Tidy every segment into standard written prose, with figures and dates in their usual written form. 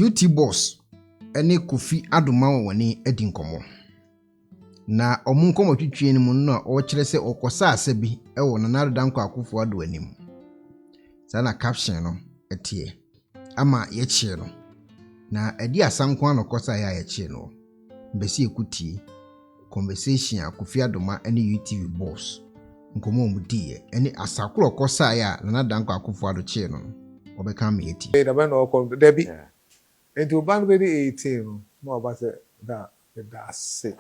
UT boss ene Kofi Addo wani edi nkomo na omu nkomo twitwe ni mu no o kire se okosa asabi e wo na Addo Akufo Addo anim sana caption no etie ama ye chie no na edi asanko anokosa ya ye chie no mbesi ekuti conversation Kofi Addo ene UT boss nkomo omudie ene asakuro kosa ya na Addo Akufo Addo chie no obeka me eti da ba no ko debi enti oban be 18 no oba say da say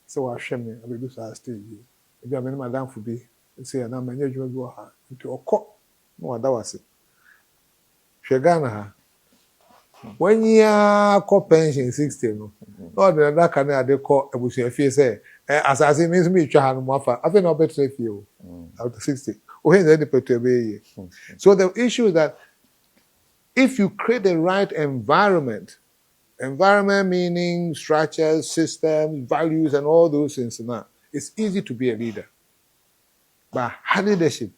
so wa hwe me abedu sa stage ebi amene madam fu bi say na manya djuma bi wa ha enti okọ no wada wase hwe Ghana ha when ya ko pension 60 no no de da kan ade ko ebusu afie say asase means me twa ha no afa afi na obetre afie o after 60 o he dey peto be ye. So the issue is that if you create the right environment meaning structures, systems, values, and all those things, now it's easy to be a leader. But hard leadership,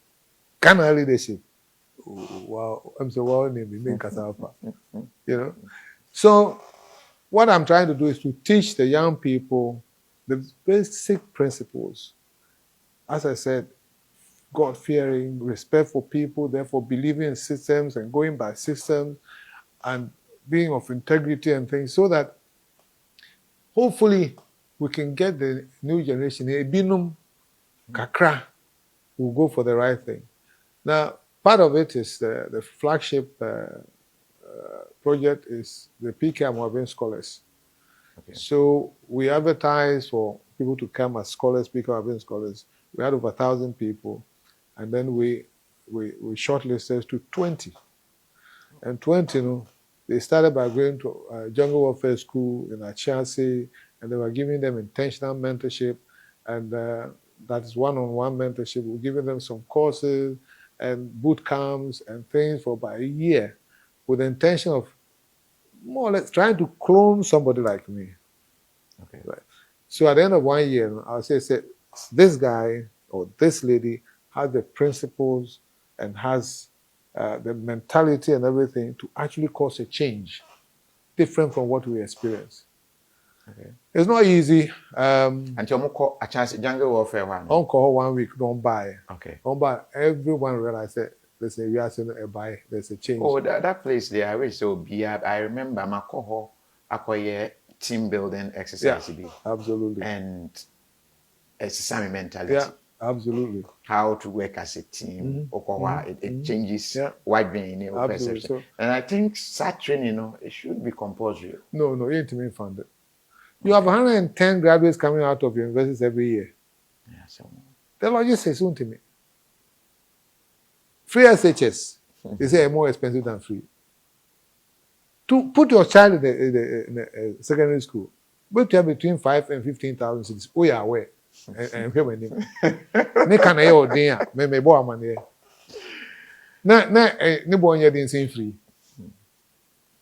Ghana leadership, wow, I'm so well named, you know. So what I'm trying to do is to teach the young people the basic principles. As I said, God-fearing, respect for people, therefore believing in systems and going by systems and being of integrity and things, so that hopefully we can get the new generation, a binum kakra, will go for the right thing. Now, part of it is the flagship project is the PK Moabin Scholars. Okay. So we advertise for people to come as scholars, PK Moabin Scholars. We had over 1,000 people. And then we shortlisted to 20. And 20, you know, they started by going to jungle warfare school in Achase, and they were giving them intentional mentorship. And that is one-on-one mentorship. We're giving them some courses and boot camps and things for about a year with the intention of more or less trying to clone somebody like me. Okay. Right. So at the end of 1 year, I'll say this guy or this lady has the principles and has the mentality and everything to actually cause a change different from what we experience. Okay. It's not easy. And you call a chance jungle warfare one. Don't call 1 week, don't buy. Okay. Don't buy. Everyone realized that there's a reaction, a buy, there's a change. Oh, that place there, I wish so be. I remember my cohort acquire team building exercise. Yeah, absolutely. And it's the same mentality. Yeah. Absolutely. How to work as a team. It changes wide range in perception. So, and I think such training, you know, it should be compulsory. No, it ain't to me funded. You have 110 graduates coming out of universities every year. Yeah, so the lawyer says soon to me. Free SHS, they say more expensive than free. To put your child in the secondary school, but you have between 5 and 15,000 cities. Oh yeah, where? And here my name. Ne kana ye odin a me bo amane. Na ne bo onye din sin free.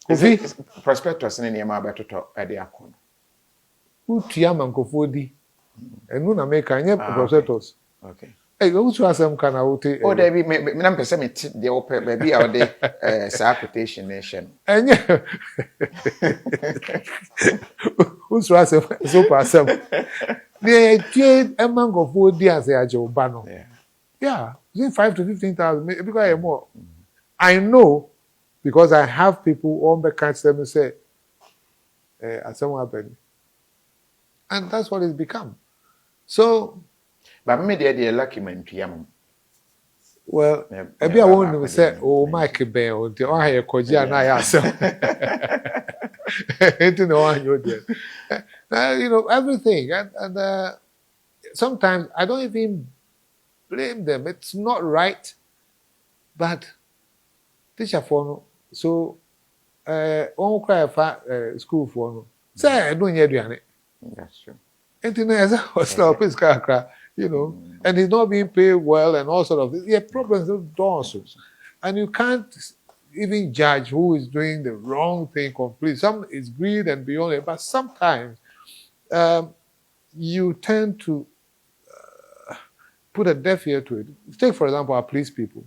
Kofi prospectus ne ne ma beto e de akon. Utua mankofo di. Enu na me kan ye prospectus. Okay. Eh go to asem kana wote. Oh there be me na pese me de ope be a de sa quotation nation. Enye. Usu asem so pasem. The mango di as a jobano. Yeah, between 5 to 15,000 because more. I know because I have people on the catch them and say, someone happened. And that's what it's become. So, but maybe they're lucky man to well, maybe I won't even say, oh, Mike Bell, the Ohio Koja and I ourselves. You know, everything. And sometimes I don't even blame them. It's not right. But teacher for no. So, on cry for school for no. Say, I don't hear you. That's true. And you know, and he's not being paid well and all sort of yeah, problems also. And you can't even judge who is doing the wrong thing completely. Some is greed and beyond it, but sometimes you tend to put a deaf ear to it. Take, for example, our police people.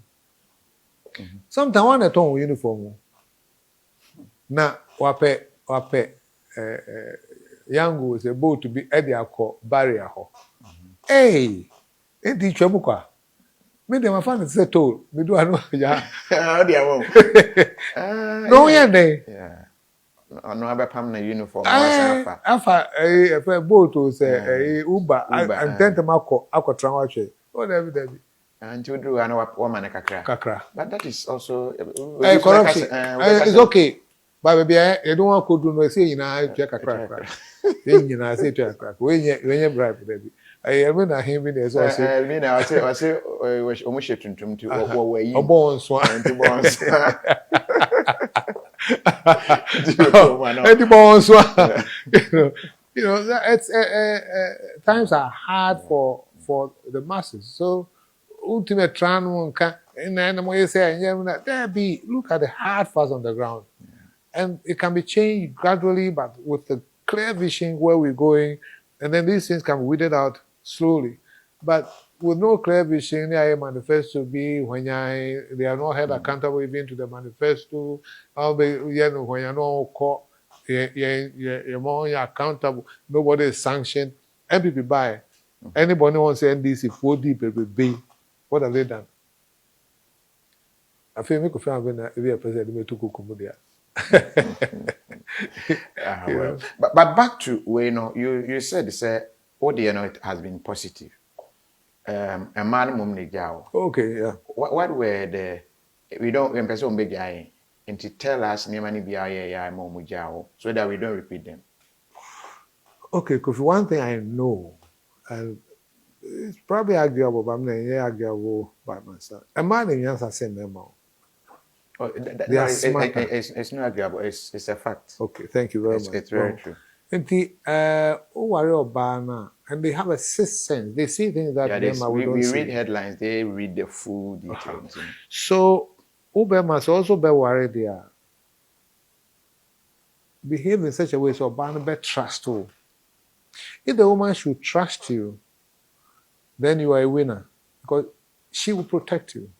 Sometimes one at home uniform. Na wape Yango was able to be at the barrier. Hey, ain't it Chamuka? Me, they my friend said told me do I know ya. Oh, dear. No, yeah, they. Yeah. No, I have a uniform. Afa a boat was a Uber and then the Marco Aqua Tramwache. Oh, David. And you do an woman Kakra. But that is also corruption. It's okay. But maybe you don't want to do no say, you know, I check a crack. Then you know, I say to a crack. When you bribe, baby. I mean, I hear me as well. I mean, I say, was almost shifting to what way you born swan to bonds. The born swan. You know, it's times are hard for the masses. So, ultimate tran can and then when you say, there be look at the hard fast on the ground. And it can be changed gradually, but with the clear vision where we're going, and then these things can be weeded out slowly. But with no clear vision, the manifesto be when they are not held accountable even to the manifesto. When you're not caught, you're more accountable. Nobody is sanctioned. MPP buy. Anybody wants to NDC 4D PPB. What have they done? I feel make a friend when a president may to cook there. Well. But back to where you said oh dear, it has been positive. A man okay, yeah. What were the we don't person big guy and to tell us so that we don't repeat them. Okay, because one thing I know, and it's probably arguable, but I'm not arguable by myself. A man in Yansa send them out. Oh, it's not agreeable. It's a fact. Okay, thank you very much. It's very true. And and they have a sixth sense. They see things that we read headlines. They read the full details. So Uber must also be worried there. Behave in such a way so Barnabas trust you. If the woman should trust you, then you are a winner because she will protect you.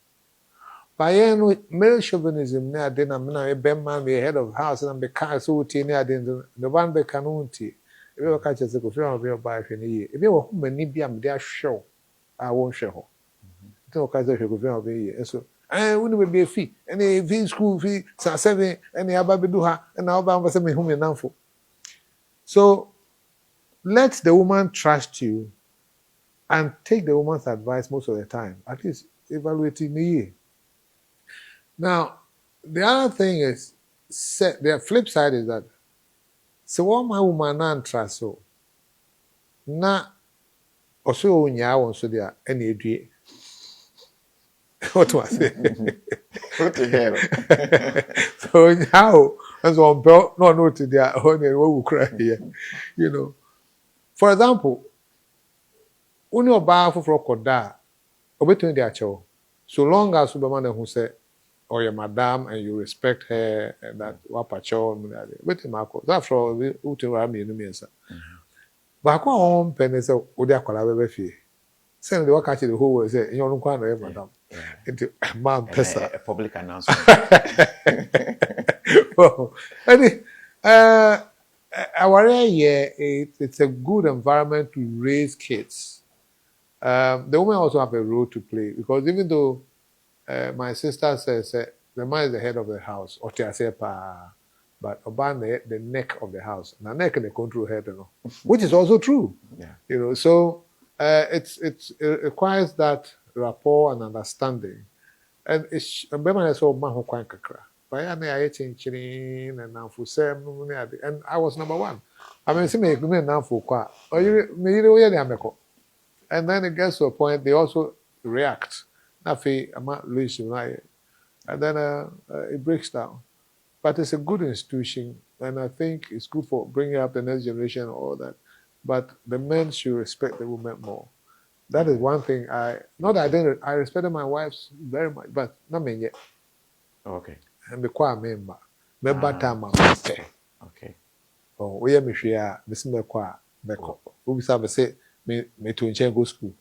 By male chauvinism, near dinner, a man be head of house and be castle near the one be canunti. If you catch us a good friend of your bike in a year, if you were home and need be a show, I won't show. Don't catch a good friend of a year. So I wouldn't be a fee, any fee school fee, 7, any ababiduha, and now bound for some home and for. So let the woman trust you and take the woman's advice most of the time, at least evaluating the year. Now, the other thing is, the flip side is that, so what my woman and trust so, na also nya won so there any due. What was it? What the hell? So now, as one belt, no to their own, what will cry here, you know. For example, when you're bound for Koda, or between their child, so long as Superman who said, or your madam, and you respect her, and that wapacho, with him, that's for the Uterami in the Mesa. But I can't penny so, would I call fee? Send the work at the whole was a young one, madam. Into Mount Pesa. A public announcement. Well, our year, it's a good environment to raise kids. The women also have a role to play because even though my sister says the man is the head of the house, or but Oban the neck of the house, and the neck and the control head, you know, which is also true. Yeah. You know, so it requires that rapport and understanding, and it's a better so man who quite kakra. And I was number one. I mean, see me now for qua. Or you and then it gets to a point they also react. I'm not losing, and then it breaks down. But it's a good institution, and I think it's good for bringing up the next generation and all that. But the men should respect the women more. That is one thing I respected my wives very much, but not me yet. Okay. And the choir member time okay. Oh, we are Michia, Miss Mequa, Beco. Who say me to go school.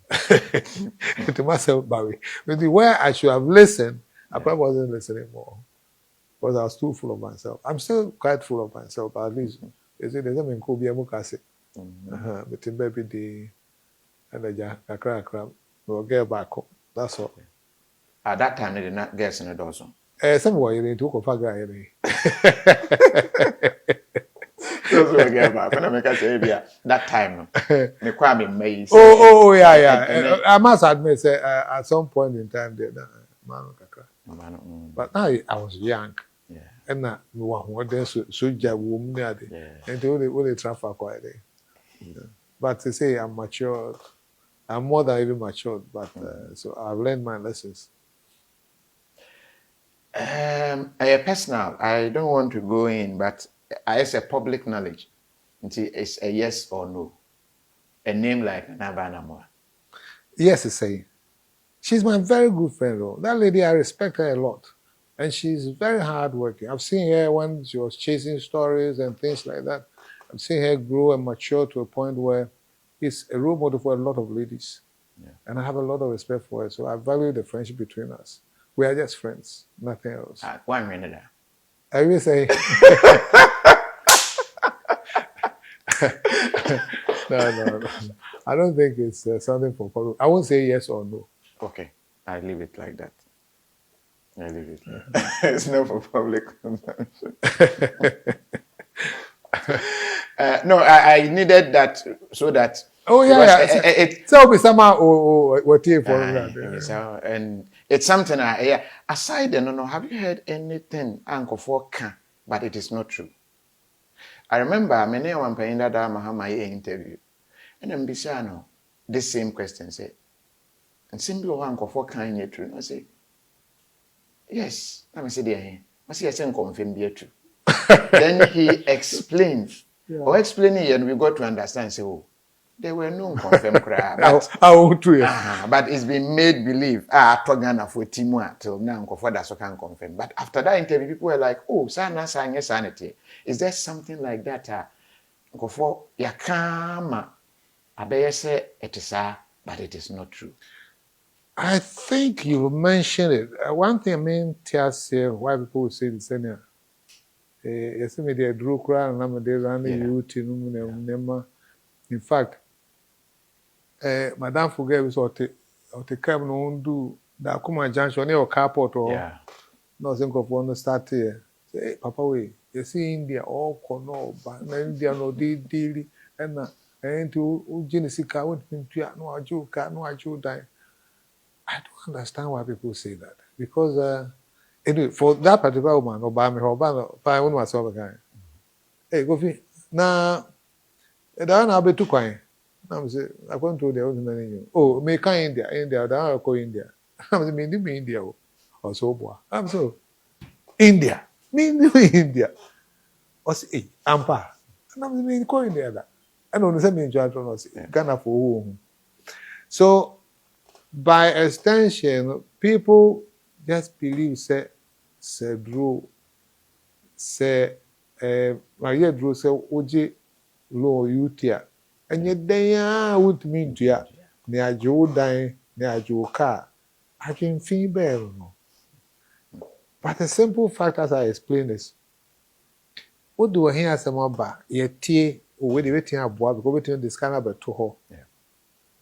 To myself, Barry. Maybe where I should have listened, I probably wasn't listening more. because I was too full of myself. I'm still quite full of myself, but at least they say there's something cool. Be a mukase. But in baby the and the kakra we'll get back home. That's all. At that time, they did not guess in it also. Somewhere you need to go for guy. When I make a say, that time, the crime may. Yeah. I must admit, at some point in time, but now I was young. Yeah. And now, one day, so woman, and they transfer quite. But to say I'm matured, I'm more than even matured, but so I've learned my lessons. Personal, I don't want to go in, but it's a public knowledge. It's a yes or no. A name like Nabanamwa. Yes, it's saying. She's my very good friend, though. That lady, I respect her a lot. And she's very hardworking. I've seen her when she was chasing stories and things like that. I've seen her grow and mature to a point where she's a role model for a lot of ladies. Yeah. And I have a lot of respect for her. So I value the friendship between us. We are just friends, nothing else. 1 minute. I will say. No. I don't think it's something for public. I won't say yes or no. Okay, I leave it like that. It's not for public consumption. No, I needed that so that. Oh yeah. So be somehow what you for that. And it's something aside no. Have you heard anything Uncle for can, but it is not true. I remember many one paying that Mahama interview, and then Bisano this same question say, and simply Uncle for can you true? I say, yes. Let me say there. I say I can confirm be true. Then he explains. Or explaining and we got to understand. Say, oh, there were no confirmed crap. But it's been made believe. Togana for Timua till now, that's what can confirm. But after that interview, people were like, oh, sanity. Is there something like that? For Yakama, Abe say it is but it is not true. I think you mentioned it. One thing I mean, why people say the same. Yes, me they drew crown and I'm in fact, Madame Fuge was or the come no do that come junction or carport or no think of one start here. Say, Papa, you see India all corner, but India no deal and to Genesika went into no Aju die. I don't understand why people say that because anyway, for that particular woman, Obama, I won't myself again. Hey, go fi. Now, I'll be too quiet. I'm saying, I'm going to the old man. Oh, make India, I'll go India. I'm saying, me India or so boy. I'm so India, me India. Or say, Ampa. And I'm saying, go India. I don't know, me in Ghana for home. So, by extension, people just believe say Drew say Maria Drew say Oji low utia and yet they would mean to ya near Joe dying near Joe car. I can feel better no. But the simple fact as I explain is what do I hear some about yet tea or whether waiting a boy because waiting this kind of a to her.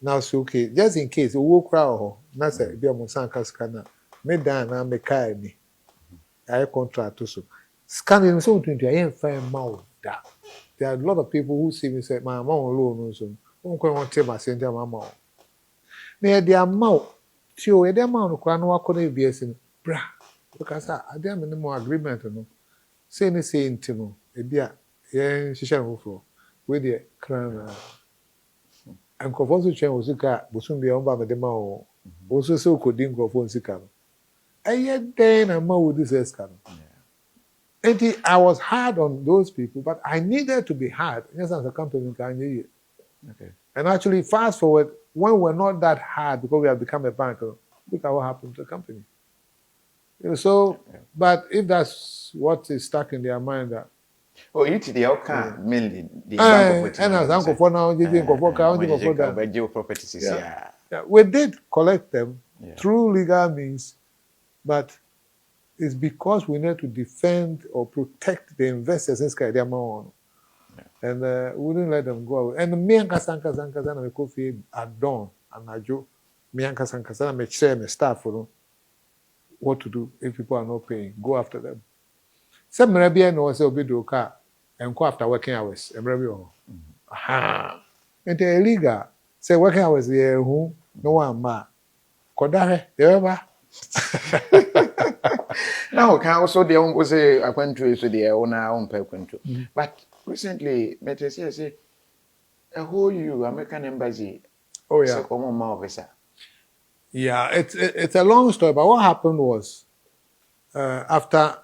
Now it's okay, just in case we will crowd not say be a Monsanto scanner. Me down and me carry me. I contract also. Scanning so 20 I ain't find mouth that. There are a lot of people who see me say, my mom alone so. Don't want to tell my center my mouth. Near their mouth, show their mouth, no one be a sin. Bra. Because I didn't any more agreement. No. Say any say intimo. A dear, she shall move for. With the crown. And Confonso Chen was a car, but soon be on by the mouth. Also, so could Dingo Sican. And yet, then I'm more with this escalator. And I was hard on those people, but I needed to be hard. Yes, as a company, okay. And actually, fast forward, when we're not that hard because we have become a bank, look at what happened to the company. So, but if that's what is stuck in their mind, that. Oh, you to the outcome mainly the bank and as Uncle for now, you didn't go for properties. Yeah. We did collect them through legal means, but it's because we need to defend or protect the investors in Sky Diamond. And we wouldn't let them go away. And me and Kasanka na me coffee at dawn and Ajo, me and Kasanka me share my staff for what to do if people are not paying. Go after them. Some maybe no say obi do car and go after working hours. Maybe aha. And the illegal say working hours there who no one ma. Kodare, ever. Now, can also the own say I went to the own per country. But recently, Metre say a whole you American embassy. Oh yeah. Officer. Yeah, it's a long story, but what happened was after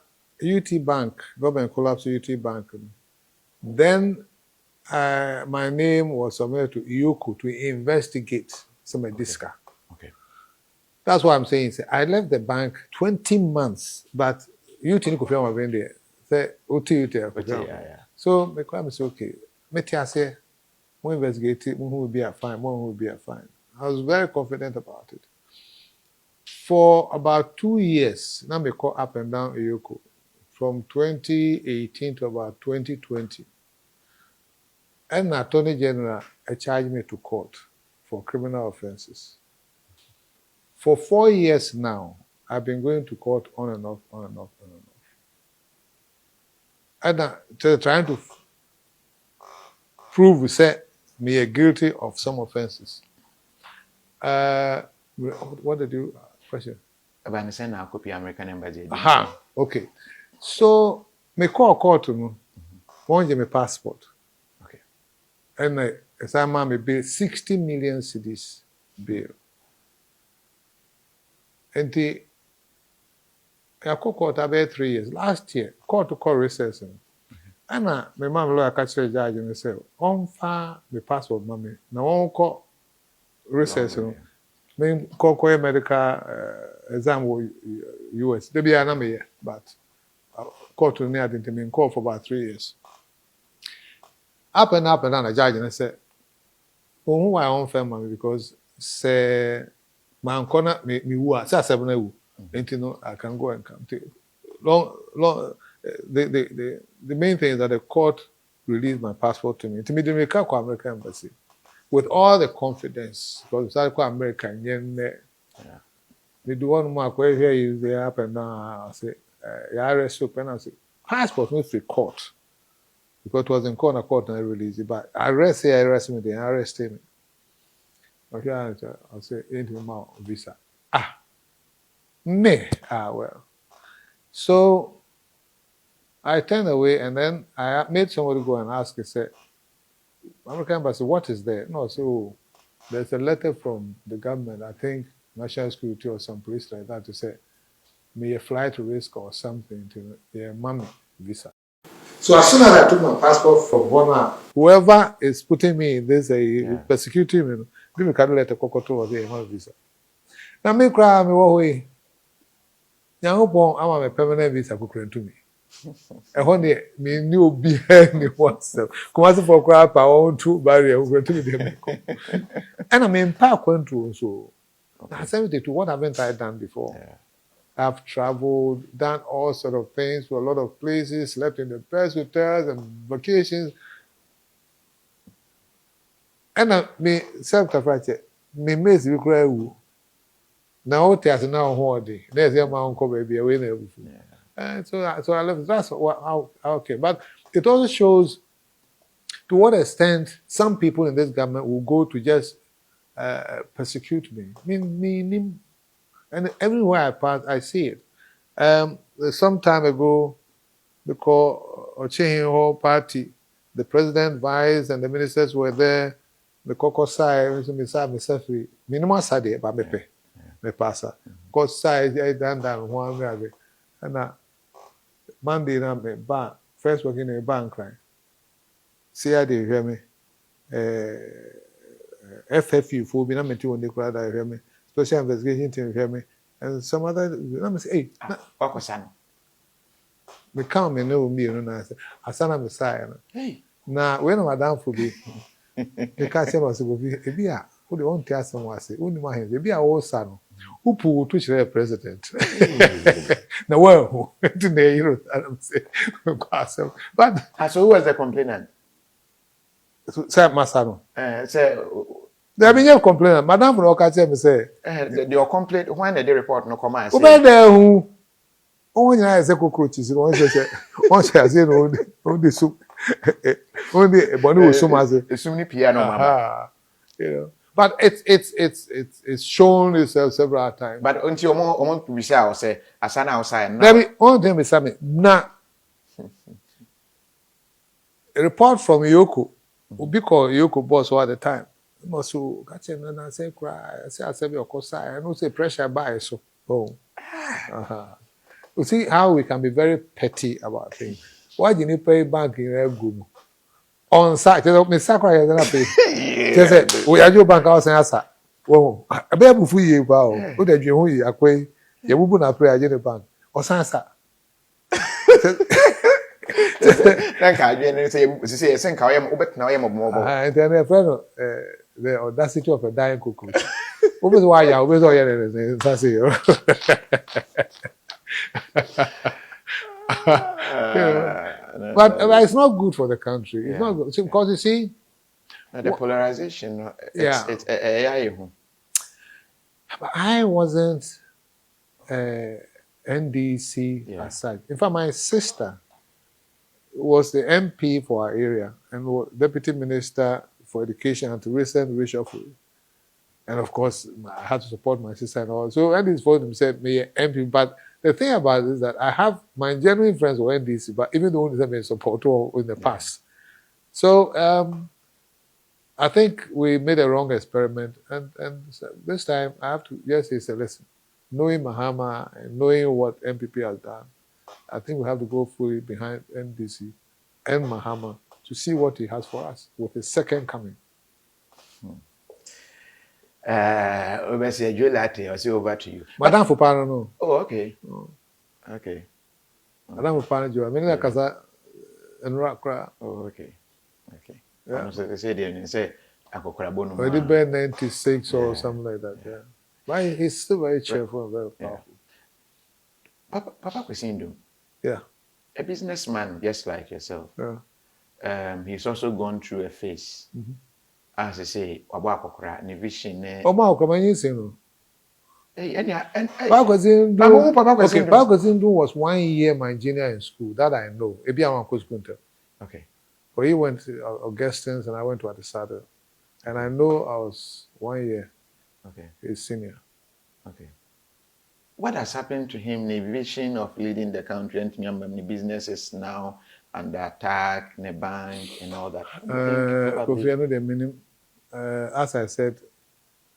UT Bank, government collapsed UT Bank, then my name was submitted to IOCO to investigate some disca. Okay. That's what I'm saying. I left the bank 20 months, but UT didn't confirm my being there. Say, UT. Yeah. So my client said, okay, I say, we investigate it, one will be a fine, one will be a fine. I was very confident about it. For about 2 years, now me call up and down IOCO, from 2018 to about 2020. And the Attorney General charged me to court for criminal offenses. For 4 years now, I've been going to court on and off. And trying to prove say me guilty of some offenses. What did you question? About send a copy American embassy. Aha, okay. So me call court to me. One my passport. Okay. And I me bill 60 million cedis bill. And I court about 3 years. Last year, court to court recess. And my mom lawyer catch the judge and say, on far the passport, mommy. Now on call recess. Me call medical exam US. They be an here, but court to me I didn't mean call for about 3 years. Up and down the judge and I said, oh, who I on family because say my corner me who say 7 years. You know, I can go and come. The main thing is that the court released my passport to me. To me, they make up American embassy with all the confidence because it's like American. Yeah. They do one more here. You they up and down. I say, you arrest you, and I say, passport not free court because it was in court and I released it. But arrest me, they arrest me. Okay, I'll say, ain't my visa. Well. So I turned away and then I made somebody go and ask, he said, American embassy, what is there? No, so there's a letter from the government, I think National Security or some police like that to say, may a flight risk or something to their mommy visa. So as soon as I took my passport from one, whoever is putting me in this persecuting me, give me a letter Kokoto or the visa. Now me cry me what way. Nyankopon ama me permanent visa kokran to me. E ho ne me ni obi ni WhatsApp. Kuma se for cry pa on two barrier kokran to me dem. And I mean pa control so. I said to what haven't I done before? Yeah. I've traveled, done all sort of things to a lot of places, slept in the best hotels and vacations. And I me self-tafrache, me mezi we cry wu. Now what is now holiday? There's your man come baby away there. So I love that's how okay. But it also shows to what extent some people in this government will go to just persecute me. Me, and everywhere I pass, I see it. Some time ago, because Ochehinho party, the president, vice, and the ministers were there. The Kokosai, Mr. Minimum Sadi, but me pay. Me passa. Because size I done one way. And Monday na me bank first working in a bank right. See how they hear me. FFU for be na me ti on the crowd I hear me. Special investigation team hear me. And some other let me say hey Wakosano. Me come me know me no na say asana me say na. Hey. Na when madam for be the catch was go be e be a Who they want to ask someone say, who my hands? They be our son. Who pull to the president? No, well, today, I'm saying, but so who was the complainant? Say, Masano. Say, there be no complainant. Madam Roka say, your complaint, when did they report no comment? Who be there who? Only I say cockroaches. Once I say, only soup. Only a bonnet so much. It's so many piano, mama. You know. But it's shown itself several times. But until more we shall say, as an outside. There be one thing is something. Now, a report from Yoko, who be called Yoko boss all the time. Must so catch him and I say cry. I say your cosign. I know say pressure by so. Oh. You see how we can be very petty about things. Why didn't you pay bank in a good? On site, me sakura ya na pay. Say we ajo bank house and asa. Wo, abe bufu ye ba o. O de dwe ho ye akwai. Ye bubu na pray aje the bank. O san sa. Thank you. Say sen ka yam obet na yam obo. And then a friend the audacity of a dying cockroach. Obe so why ya, obe so ye say. But it's not good for the country. It's not good because you see the polarization. It's but I wasn't NDC as such. In fact, my sister was the MP for our area and was Deputy Minister for Education and to recent reshuffle. And of course, I had to support my sister and all. So NDC for him said me MP, but the thing about it is that I have my genuine friends who are NDC, but even the ones that been supported in the past. So I think we made a wrong experiment, and this time I have to just say, listen, knowing Mahama and knowing what MPP has done, I think we have to go fully behind NDC and Mahama to see what he has for us with his second coming. I'll say over to you. Madam Fupano, no. Oh, okay. Oh. Okay. Madam Fupano, I mean, Kaza and Rakra. Oh, okay. Okay. Yeah. They say, or the bed 96 or something like that. Yeah. But he's still very cheerful and very powerful. Papa Kwesindo. Yeah. A businessman just like yourself. Yeah. He's also gone through a phase. As I say, Wabakokra, Nivision. Oh, Malcolm, you see, no. Papa Kwesindo was 1 year my junior in school. That I know. Maybe I'm going to. Okay. But he went to Augustins and I went to Adesado. And I know I was 1 year. Okay. His senior. Okay. What has happened to him? The vision of leading the country and the businesses now under attack, the bank and all that. As I said,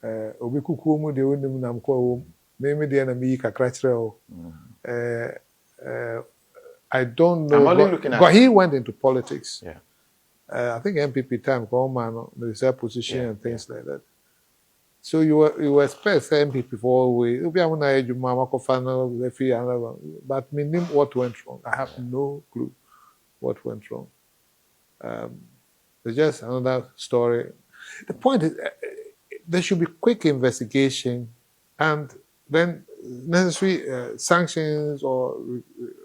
Obi Kukumu de unim namko maybe the enemy kakrachre. I don't know. I'm only looking at. But he went into politics. Yeah. I think MPP time, the position and things like that. So you expect MPP for we. But meaning what went wrong? I have no clue what went wrong. It's just another story. The point is, there should be quick investigation, and then necessary sanctions or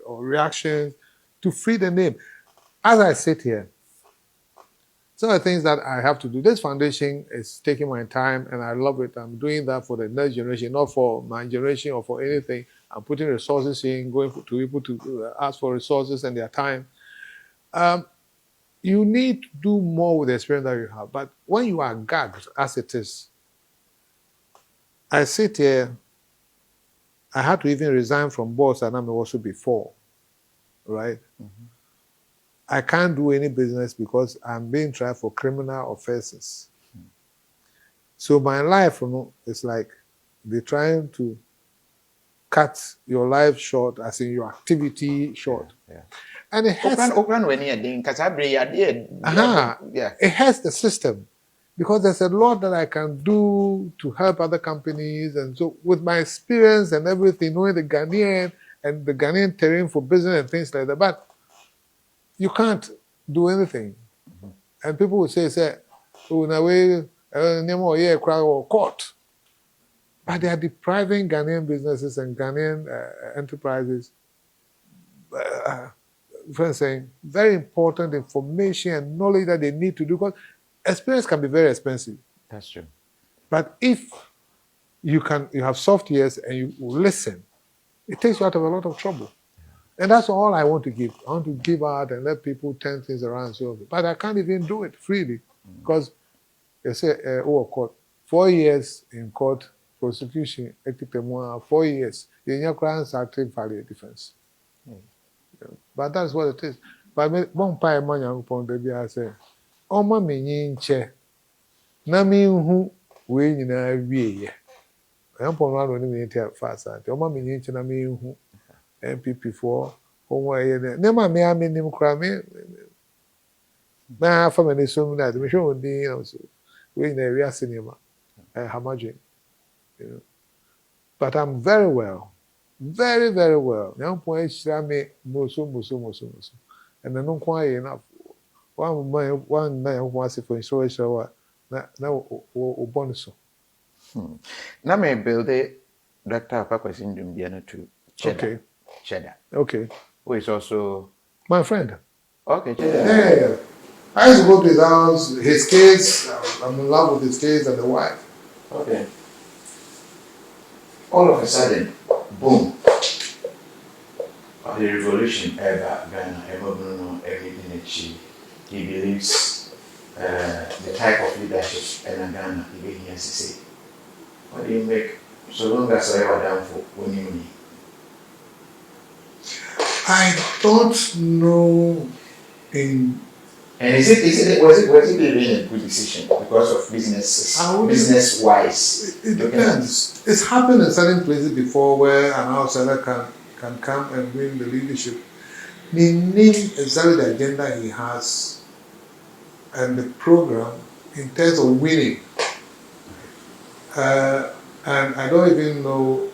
reactions to free the name. As I sit here, some of the things that I have to do. This foundation is taking my time, and I love it. I'm doing that for the next generation, not for my generation or for anything. I'm putting resources in, going to people to ask for resources and their time. You need to do more with the experience that you have. But when you are gagged, as it is, I sit here, I had to even resign from boss and I'm also before, right? I can't do any business because I'm being tried for criminal offenses. So my life, is like they're trying to cut your life short, as in your activity short. Yeah. And it has it has the system. Because there's a lot that I can do to help other companies. And so with my experience and everything, knowing the Ghanaian and the Ghanaian terrain for business and things like that, but you can't do anything. And people will say, oh, in a way, court. But they are depriving Ghanaian businesses and Ghanaian enterprises saying very important information and knowledge that they need to do, because experience can be very expensive. That's true. But if you have soft ears and you listen, it takes you out of a lot of trouble. And that's all I want to give. I want to give out and let people turn things around. But I can't even do it freely because they say, court, 4 years in court, prosecution, 4 years. Your crimes are value defense. But that's what it is. But one pie money upon the I say, oh, mammy, che, Nami who we in a way. I'm upon one when we fast. Oh, mammy, Nami who MPP4. Never may I mean him cry. My family is so that we show the also. We in a real cinema. Hamajin. But I'm very well. Very, very well. Now, point me muso. And I don't quite enough. One night once for insurance shower. Now, bonus. Now, may build it. Dr. Papa is in Dumbiana too. Okay. Cheddar. Okay. Who is also my friend. Okay, Cheddar. Yeah. I used to go to his house, his kids. I'm in love with his kids and the wife. Okay. All of a sudden, boom. The revolution ever Ghana, everything achieved. He believes the type of leadership in Ghana, even he has to say. What do you make so long as I were down for when you need? I don't know. And was it really a good decision because of business wise? It depends. It's happened in certain places before where an outsider can come and win the leadership. They name exactly the agenda he has and the program in terms of winning. And I don't even know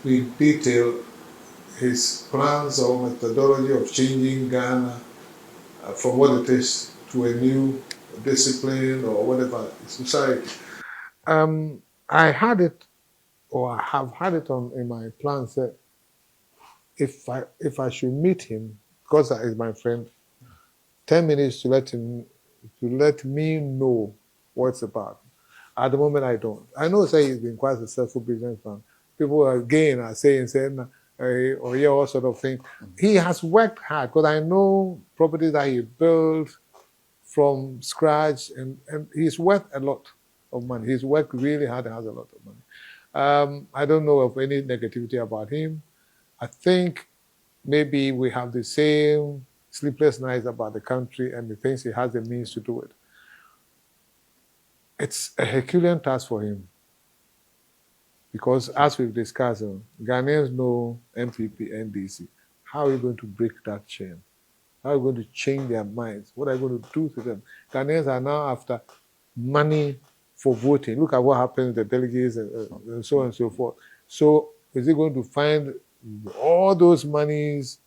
in detail his plans or methodology of changing Ghana from what it is to a new discipline or whatever society. I had it, or I have had it in my plans that if I should meet him, because he's my friend, 10 minutes to let me know what it's about. At the moment, I don't. I know say he's been quite a successful businessman. People are saying, or yeah, all sort of thing. He has worked hard because I know properties that he built from scratch, and he's worth a lot of money. He's worked really hard and has a lot of money. I don't know of any negativity about him. I think maybe we have the same sleepless nights about the country, and he thinks he has the means to do it. It's a Herculean task for him. Because as we've discussed, Ghanaians know MPP, NDC. How are you going to break that chain? How are you going to change their minds? What are you going to do to them? Ghanaians are now after money for voting. Look at what happened to the delegates and so on and so forth. So is he going to find all those monies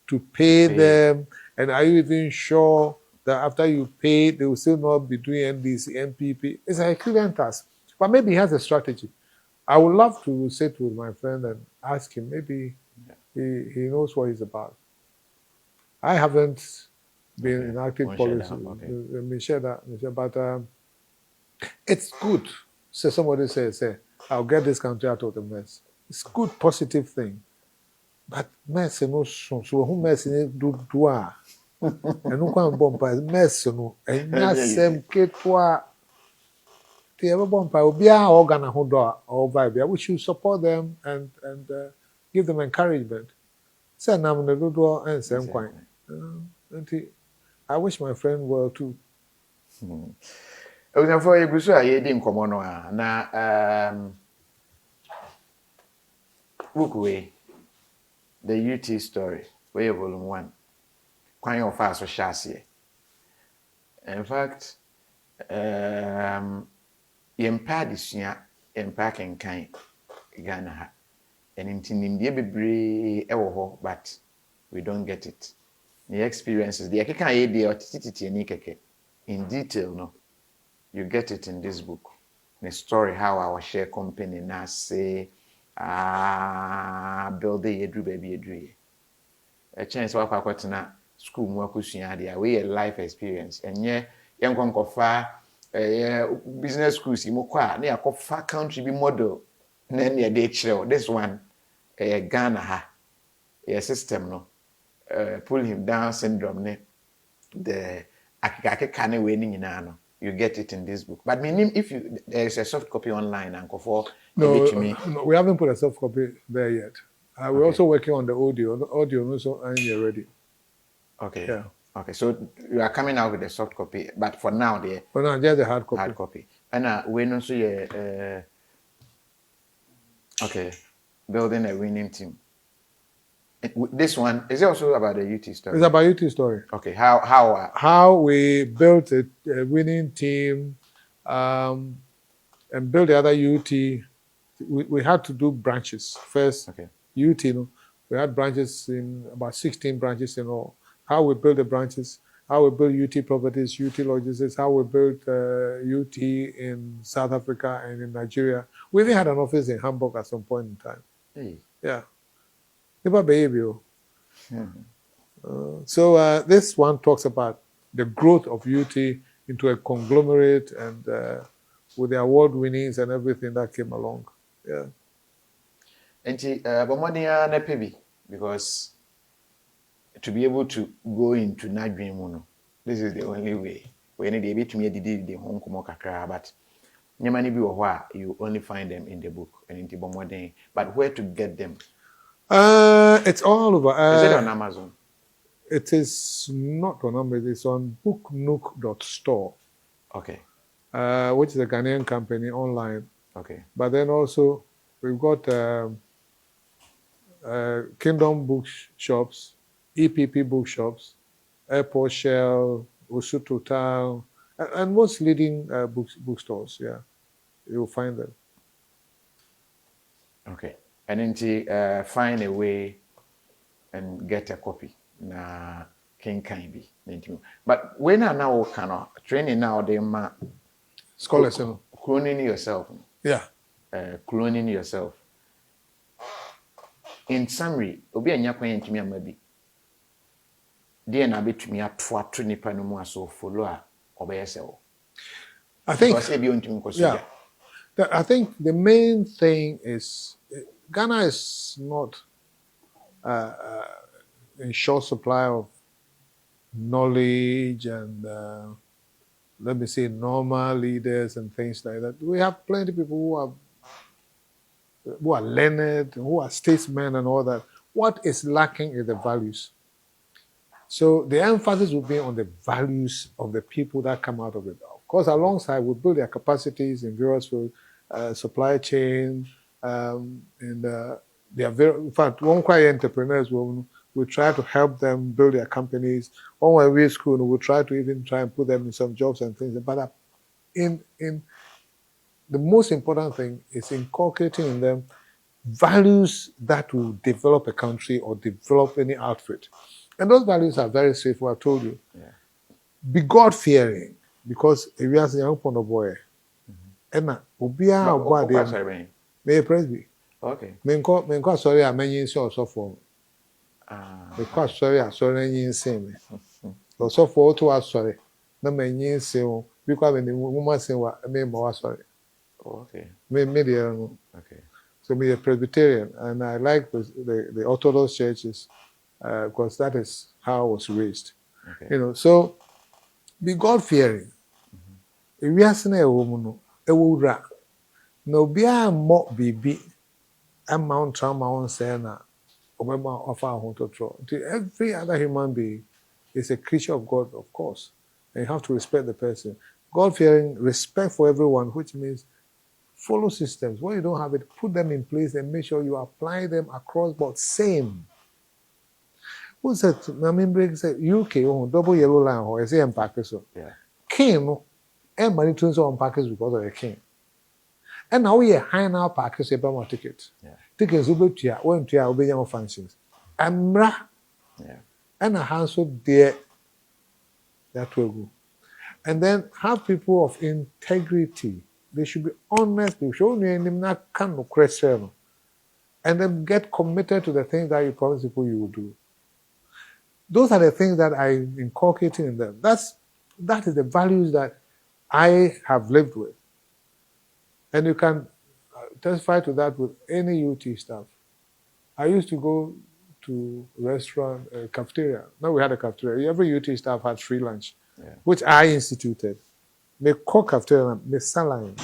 to pay them? And are you even sure that after you pay, they will still not be doing NDC, MPP? It's a Herculean task. But maybe he has a strategy. I would love to sit with my friend and ask him. Maybe he knows what he's about. I haven't been in active policy. But it's good. So somebody says, I'll get this country out of the mess. It's a good, positive thing. But mess no so who mess in do and no can bomb mess no and same ketwa. The ever bomb will be our organ or vibe. We should support them and give them encouragement. Say I'm the do and same quite. I wish my friend well too. For you so I didn't come on na book way the UT story way volume 1. Quite of us was chassis. In fact, yempa disua yempa kenkan Ghana ha and intinimdie bebre ewo ho but we don't get it. The experiences the keka ye dey otititi ni keke in detail no You get it in this book. The story how our share company now say build the edru baby edru. A chance wa kwakotena school mu akusua dia we a life experience. Enye yenkonkofa business schools mu kwa na yakofa country bi model na na dey chire. This one Ghana ha. System no pull him down syndrome ne the akikane we ni nyina no. You get it in this book. But meaning if there is a soft copy online and for no, we haven't put a soft copy there yet. We're also working on the audio. The audio also ain't yet ready. Okay. Yeah. Okay. So you are coming out with a soft copy, but for now, just the hard copy. Hard copy. And we also okay, building a winning team. This one is it also about the UT story? It's about UT story. Okay. How we built a winning team, and build the other UT. We had to do branches first. Okay. UT, we had branches in about 16 branches in all. How we build the branches, how we build UT properties, UT logistics, how we built UT in South Africa and in Nigeria. We even had an office in Hamburg at some point in time. Hey. Yeah. Never behavior. So this one talks about the growth of UT into a conglomerate and with the award winnings and everything that came along. Yeah. And na pebi because to be able to go into Nadrimuno, this is the only way. We need to be to me the home komo kakra, but nyamani bi you only find them in the book and in the but where to get them? It's all over. Is it on Amazon? It is not on Amazon. It's on booknook.store. Okay. Which is a Ghanaian company online. Okay. But then also we've got Kingdom Bookshops, EPP Bookshops, Airport Shell, Usu Total, and most leading bookstores. Yeah, you'll find them. Okay. And then find a way and get a copy. Na King can be. But when I now cannot training now they ma scholars cloning yourself. Yeah. Cloning yourself. In summary, obi anya kwan ntumi amabi. Dey na betumi ato ato nipa no mu aso follow a obeyese. I think yeah. I think the main thing is Ghana is not in short supply of knowledge and let me say normal leaders and things like that. We have plenty of people who are learned, who are statesmen and all that. What is lacking is the values. So the emphasis will be on the values of the people that come out of it. Of course, alongside we build their capacities in various fields, supply chain, and they are very. In fact, one quiet entrepreneurs we try to help them build their companies. When we're school, we try and put them in some jobs and things. But in the most important thing is inculcating in them values that will develop a country or develop any outfit. And those values are very straightforward, I told you. Yeah. Be God-fearing, because if you ask a young boy, Emma, Obia, what may Presby. Okay. Men sorry, I mean, so for. Because sorry, you say me. So for to us, sorry. No man, say, because when the woman say, what I more sorry. Okay. Okay. So me a Presbyterian, and I like the Orthodox churches because that is how I was raised. Okay. So be God-fearing. If we are saying a woman, a woman, no be a more baby, a mount trauma on Sena, or of our home to throw. Every other human being is a creature of God, of course, and you have to respect the person. God-fearing, respect for everyone, which means follow systems. When you don't have it, put them in place and make sure you apply them across board. Same. What's that? I mean, say UK, double yellow line, or is it unpacked so? Yeah. King, and money turns on package because of the king. And now we are high now package a ticket. Yeah. Tickets will be when to our obeying functions. Amra. Yeah. And a handsome dear that will go. And then have people of integrity. They should be honest. They should not come question, and then get committed to the things that you promise people you will do. Those are the things that I inculcating in them. That is the values that I have lived with. And you can testify to that with any UT staff. I used to go to restaurant, cafeteria. Now we had a cafeteria. Every UT staff had free lunch, which I instituted. Me cook cafeteria, me salon,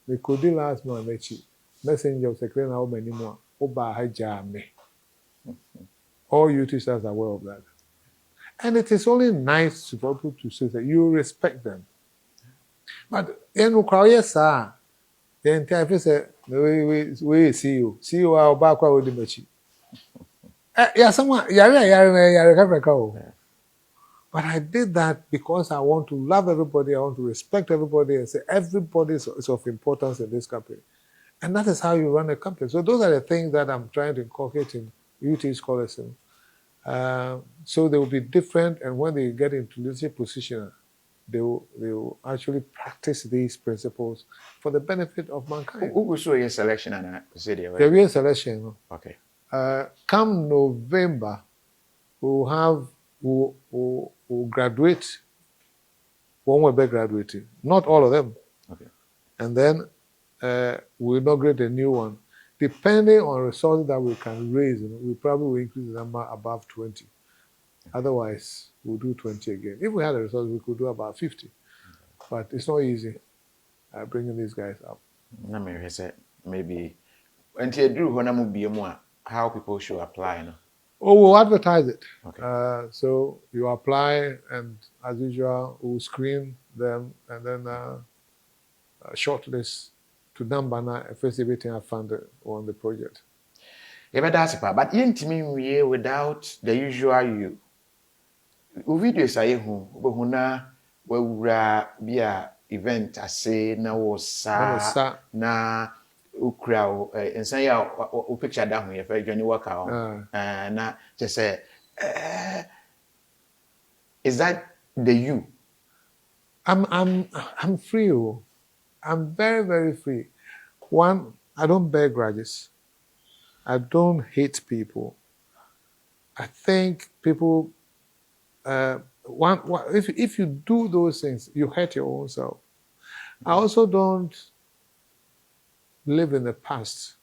me kodi last month, me chi. Messenger of secretary now many more. Oba haja me. All UT staffs are aware of that. And it is only nice for people to say that you respect them. But in yes, sir. The entire say, we see you. See you are back with the machi. Yeah, someone, but I did that because I want to love everybody, I want to respect everybody, and say everybody is of importance in this company. And that is how you run a company. So those are the things that I'm trying to inculcate in UT scholarship. So they will be different, and when they get into leadership position, they will actually practice these principles for the benefit of mankind. Who will show your selection and the real selection. Okay. Come November, we'll graduate. One will be graduating. Not all of them. Okay. And then we'll inaugurate a new one. Depending on resources that we can raise, we probably will increase the number above 20. Otherwise, we'll do 20 again. If we had a resource, we could do about 50. But it's not easy bringing these guys up. Maybe until you do how people should apply. No? Oh, we'll advertise it. Okay. So you apply, and as usual, we'll screen them and then shortlist to number first everything I funded on the project. Yeah, but you without the usual you. Videos I huna be a event I say na wosa na ukra and say picture down here for Johnny Walker na just say is that the you? I'm free. I'm very, very free. One, I don't bear grudges. I don't hate people. I think people if you do those things, you hurt your own self. I also don't live in the past.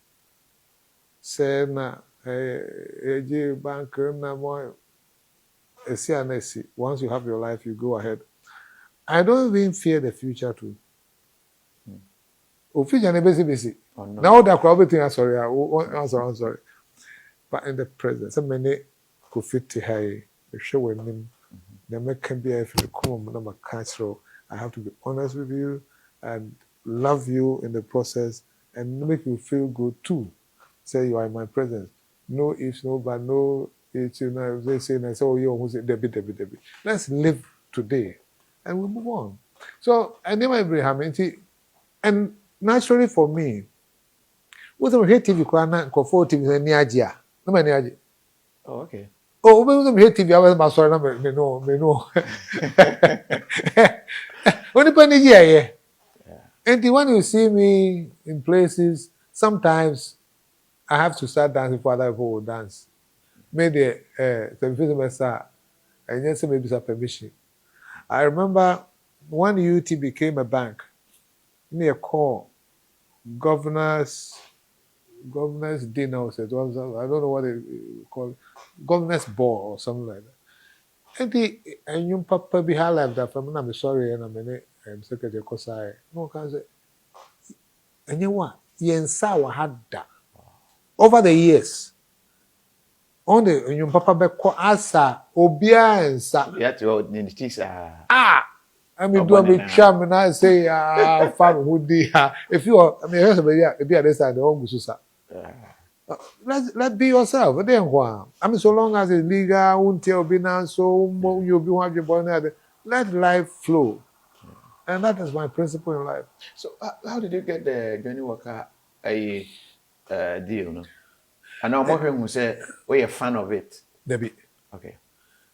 Say na banker na mo once you have your life, you go ahead. I don't even fear the future too. Future never busy. Now that everything I'm sorry. I'm sorry. But in the present, so many could fit to high the show him. The make can be if you come number cultural. I have to be honest with you and love you in the process and make you feel good too. Say you are in my presence. No ifs, no but no it's they say and I say, oh you who's Debbie. Let's live today and we move on. So I never Abraham and naturally for me, what I hate TV kwana for TV ni agia. No many agia. Oh, okay. Oh, we hate TV. I was my sorry, me no. Only penny yeah. And when you see me in places, sometimes I have to start dancing for other people will dance. Maybe the and yes, maybe some permission. I remember when UT became a bank, me a call governors dinner, I don't know what they call it, governors ball or something like that. And you papa be high life that from I'm sorry and I'm secretary Kosai. No can say and you what yensa had that over the years. On the you papa be call asa obia and sa I mean, do I be charm and I say, fam would be if you are, I mean, if you are this side, the home susa. Let be yourself. But then, I mean, so long as it's legal, won't tell be now, so you'll be one of your boy. Let life flow. And that is my principle in life. So, how did you get the Johnny Walker deal? No? And now, more people say, we're a fan of it. Debbie. Okay.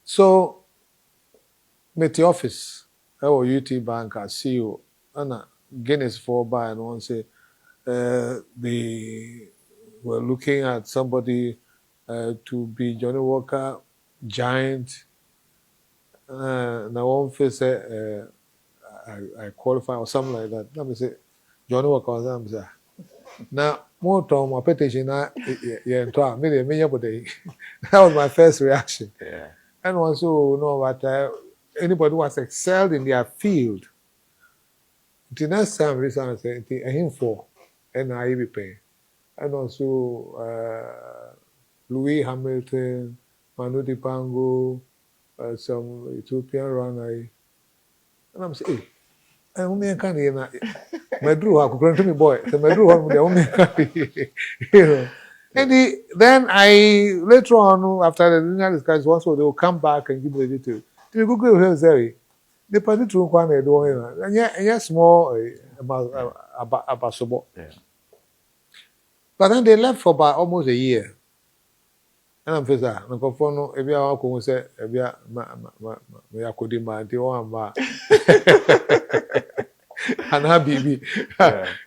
So, met the office. UT Bank as CEO. And Guinness for buy and one say they were looking at somebody to be Johnny Walker giant. Now one face say I qualify or something like that. Let me say Johnny Walker was say. Now more time my petition that was my first reaction. Yeah. And also know what anybody who has excelled in their field. The next time reason I say him for and I be paying. And also Louis Hamilton, Manu Dipango, some Ethiopian runner. And I'm saying, hey, I can't hear that. Medru, I could to me boy. The Medru, you know. And then I later on after the dinner discussion, also they will come back and give me the details. They will go here, Zeri. The party to one they do, and yes, more about Sobo. But then they left for about almost a year. And I'm saying, no confono. If you are going to say, if you are could demand the one, and happy,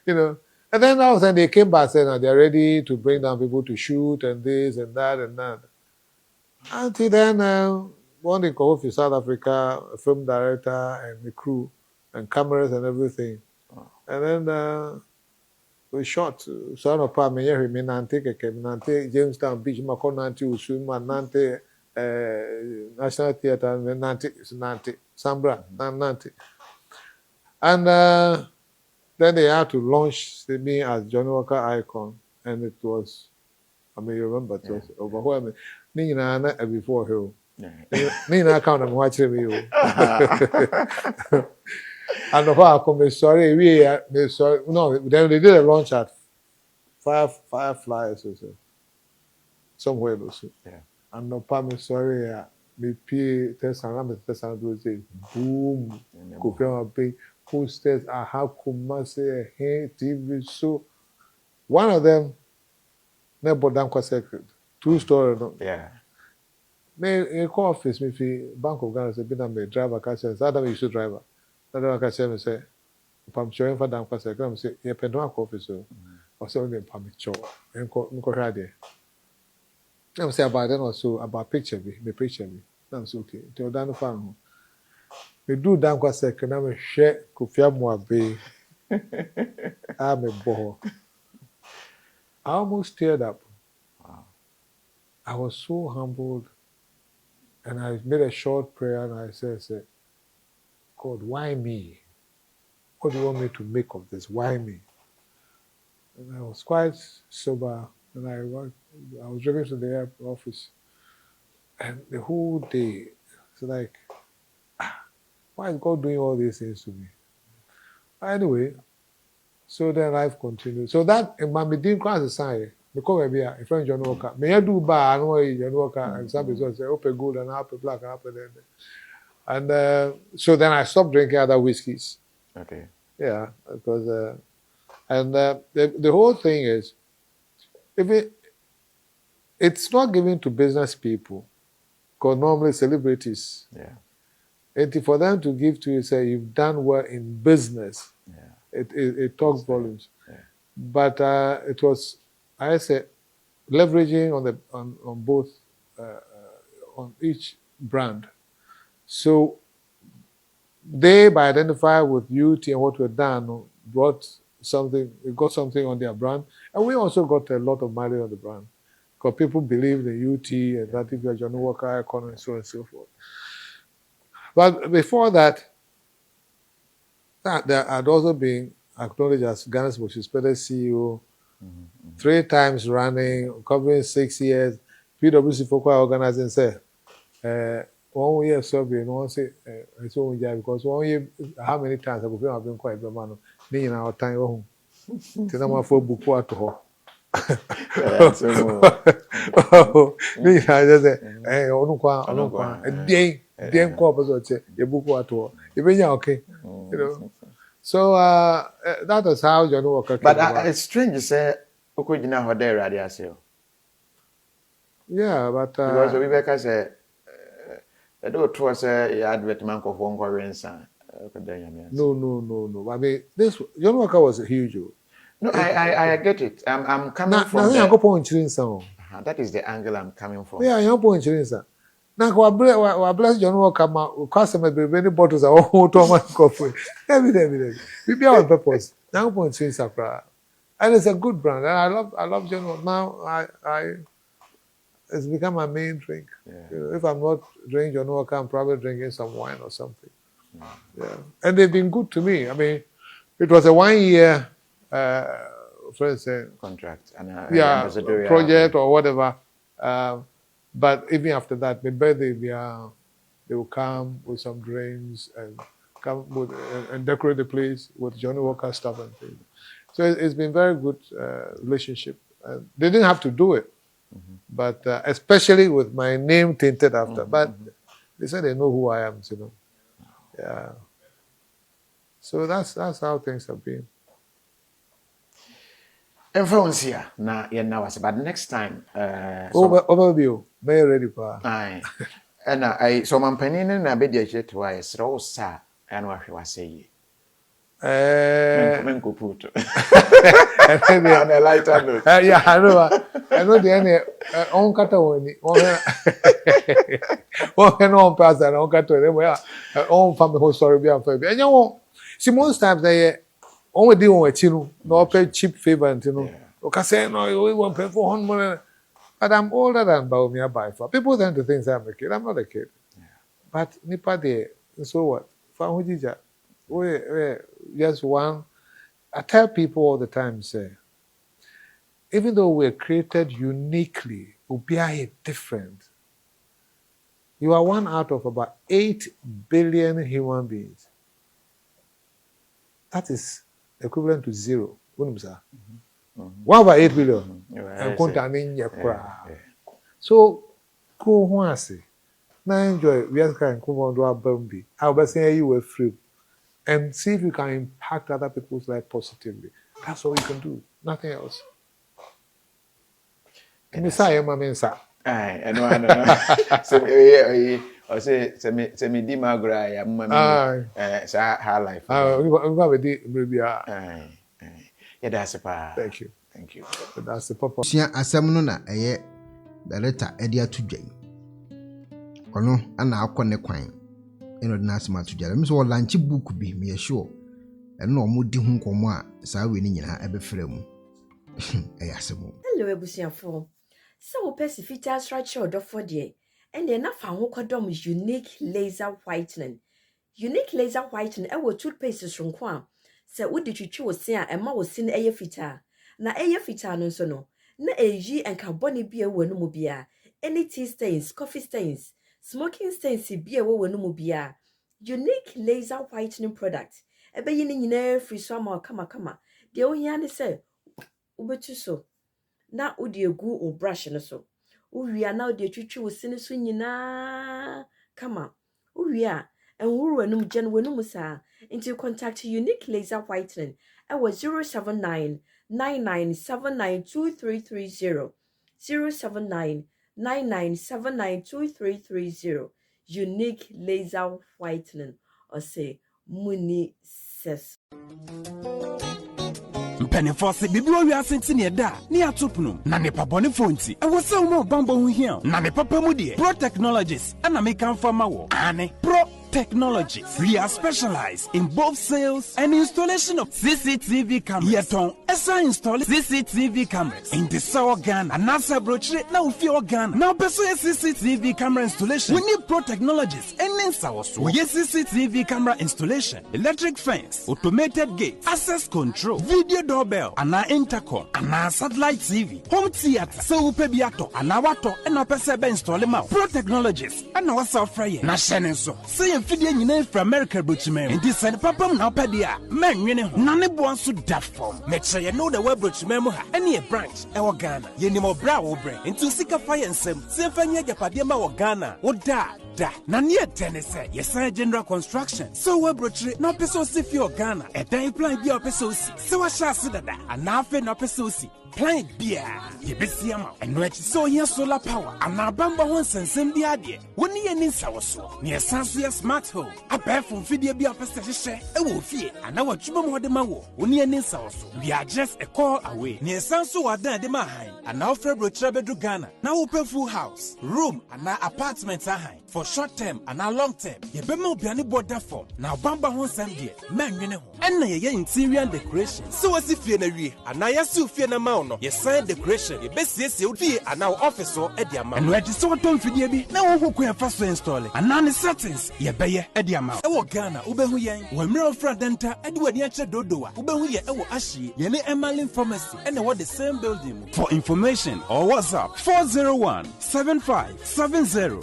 you know. And then all of a sudden they came back saying that they're ready to bring down people to shoot and this and that and that. Until then, one they go to South Africa, a film director and the crew and cameras and everything. And then we shot. So no part me here me nante Jamestown Beach mako nante usuma nante National Theatre nante Sambra nante. And then they had to launch me as Johnny Walker icon, and it was, I mean, you remember, it was overwhelming. Nina before him. Nina count and watching me. And of course, I'm sorry, no, then they did a launch at Fireflies or so. Somewhere also. And no, I'm sorry, me P. Tessan, boom, go big. Posters, I have Kumasi, hey, TV show. One of them, never done quite secret. 2 story. Yeah. Me call office me fi Bank of Ghana say be na me driver ka say that time you should driver. That driver ka say me say pam chow for dam quite secret. Me say ye pendon office so. O say only pam chow. Enko hwa there. I say about then also about picture me picture me. I'm say okay. Till down the farm. Me do down quite secret na me share Kofia Moabe. I'm a boho. I almost teared up. Wow. I was so humbled, and I made a short prayer, and I said, God, why me? What do you want me to make of this? Why me? And I was quite sober, and I was driven to the office, and the whole day, it's like, why is God doing all these things to me? Anyway, so then life continued. So that Mami didn't cross the sign. Because we are a friend John Walker. May I do bar? I know John Walker and some people say open gold and apple black and apple then. And so then I stopped drinking other whiskeys. Okay. Yeah, because the whole thing is, if it's not given to business people, because normally celebrities. Yeah. And for them to give to you, say you've done well in business. Yeah. It talks volumes. Yeah. But it was, I said, leveraging on both on each brand. So they, by identifying with UT and what we've done, got something on their brand, and we also got a lot of money on the brand because people believe in UT and that if you're Johnny Walker icon and so on and so forth. But before that, there had also been acknowledged as Ghana's most respected CEO. 3 times running, covering 6 years. PwC for quite organizing say, 1 year survey, and one say, it's only because 1 year, how many times have been quite the man? Me in our time home. Tinama for book what to her. Me, I just say, hey, Onukwa, a day, corpus or say, your book what to her. Even okay, you know. So that was how John Walker came But it's strange to say, Okujina Hode Radio. Yeah, but because we back say, I do trust a advertisement of one currency. No. I mean, this John Walker was huge. No, I get it. I'm coming from that is the angle I'm coming from. Yeah, you're point sir. Now, we bless John Walker. We customer be many bottles are all to coffee. Evidently, we be on purpose. Now, point sir, and it's a good brand. And I love John Walker. Now, it's become my main drink. Yeah. If I'm not drinking John Walker, I'm probably drinking some wine or something. Yeah, and they've been good to me. I mean, it was a 1 year. For instance, contract and project or whatever. But even after that, my birthday, they will come with some drinks and come with and decorate the place with Johnny Walker stuff and things. So it's been very good relationship. They didn't have to do it, but especially with my name tainted after. But they said they know who I am, you know. Yeah. So that's how things have been. Influence here na was but next time overview may ready pa and I so man panin na be dey to why sro sa and wa hwe say men ko put and a lighter note yeah I know the any on kata woni on no pass and on kata we on family whole story be am fa be enyo see most times they only do one chino, no pay cheap favor, you know. Okay, say no, we won't pay for $100. But I'm older than Bawumia by far. People tend to think I'm a kid. I'm not a kid. Yeah. But nipa de, so what? Famujija, we just one. I tell people all the time, say, even though we're created uniquely, we are different. You are one out of about 8 billion human beings. That is equivalent to 0. What is that? 1/8 billion. So, go on, say, now enjoy. We are going to come on to our Bambi. I'll be saying you were free, and see if you can impact other people's life positively. That's all you can do. Nothing else. Messiah, my man, sir. I know. So, I say me di magra ya mama sa her life. We have a day maybe. Yeah, that's a Thank you. That's the purpose. Sia asem no na eye the letter edi atudwan. Ono ana akone kwan. Eno de na asem atudwan. Me so launch book bi me sure. Eno omo di hu nkomo a saa we ni nyina ebe frɛ mu. Asem. Hello ebusiafo. So pesifita structure do for there. And then I found kodom unique laser whitening. Unique laser whitening toothpaste from kwa. Se wo de twitwi wo se a ema wo se na eye fita. Na eye fita no so no. Na eyi enkabone bia wo no mu bia. Any tea stains, coffee stains, smoking stains bia wo no mu bia. Unique laser whitening product. Ebe yi ni nyina free so ma kama. De ohia ne se ubetu so. Na udi egu o brush no so. Uwia na odi twitwi wo sine so nyina kama. Uwia enwuru enum gen wenum sa into contact Unique Laser Whitening at 079-9979-2330 079-9979-2330 Unique Laser Whitening or say Muni says Penifose bibi wo wiase ntine da ne atopno na ne pabone fonti e wo se wo bambo hu hia na ne papa mu de Pro Technologies ana me kan fama wo ane Pro Technologies. We are specialized in both sales and installation of CCTV cameras. Yeton esa install CCTV cameras in the Sour Ghana and NASA brochure now fear Ghana. Now pursue CCTV camera installation. We need Pro Technologies and Ninsawaso. We use CCTV camera installation, electric fence, automated gate, access control, video doorbell, and our intercom, and our satellite TV, home theater, so upebiato, and our water, and our PCB install them out. Pro Technologies and our software. Na shenenso. Say fidie nyina from America brochime and this and papa na opedia man nwene ho na ne bo anso da form me che no the web brochime mu ha ene branch e wo Ghana ye ni mo bra wo bre into sika fire nsem se fanya japade ma wo Ghana wo da na ne tenese yes general construction so web brochire na peso si fi Ghana e dan plan bi o peso si se wa sha se dada ana afi na peso si applied beer. Yebesiama, and which so here solar power, and our bamba once and send the idea. When you need Sawaso, near Sansuya Smart Home, a pair from Fidia Bia Pastor, a wolf here, and our Chubamo de Mawo, when you need Sawaso. We are just a call away. Near Sansu are there, the Mahai, and now February Trabedu Ghana, now open full house, room, and now apartments are high. For short term and now long term, Yebemo Biani border form, now Bamba once and dear, man, you know, and your interior and decoration. So as if you're and I assume fear na mauno, your sign decoration, your best yes, you'll be and now officer at the amount. And where the sort of Fidiabi, now who can first install it, and none is settings, ye bay at the amount. Ewo Ghana, Ubehuyan, when Mirror Fradenta, Edward Yacha Dodoa, Ubehuya, Ewo Ashi, Yene Emalin Pharmacy, and what the same building. For information or WhatsApp 401 75 70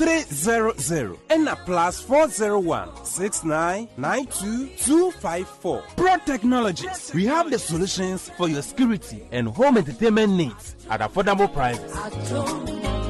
300 and a plus 401 6992 254. Pro Technologies, we have the solutions for your security and home entertainment needs at affordable prices.